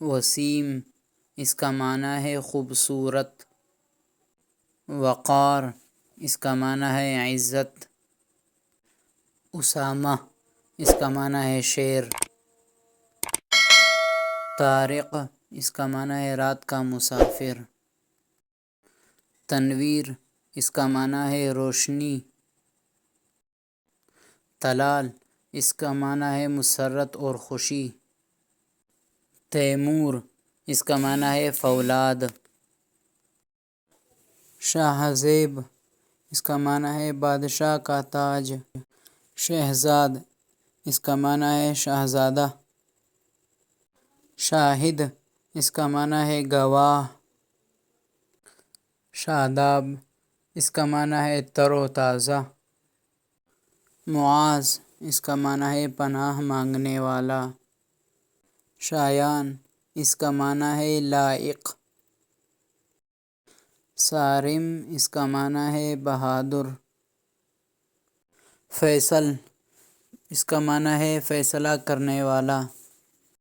وسیم اس کا معنی ہے خوبصورت، وقار اس کا معنی ہے عزت، اسامہ اس کا معنی ہے شیر، طارق اس کا معنی ہے رات کا مسافر، تنویر اس کا معنی ہے روشنی، طلال اس کا معنی ہے مسرت اور خوشی، تیمور اس کا معنی ہے فولاد، شاہ زیب اس کا معنی ہے بادشاہ کا تاج، شہزاد اس کا معنی ہے شہزادہ، شاہد اس کا معنی ہے گواہ، شاداب اس کا معنی ہے تر و تازہ، معاذ اس کا معنی ہے پناہ مانگنے والا، شایان اس کا معنی ہے لائق، صارم اس کا معنی ہے بہادر، فیصل اس کا معنی ہے فیصلہ کرنے والا،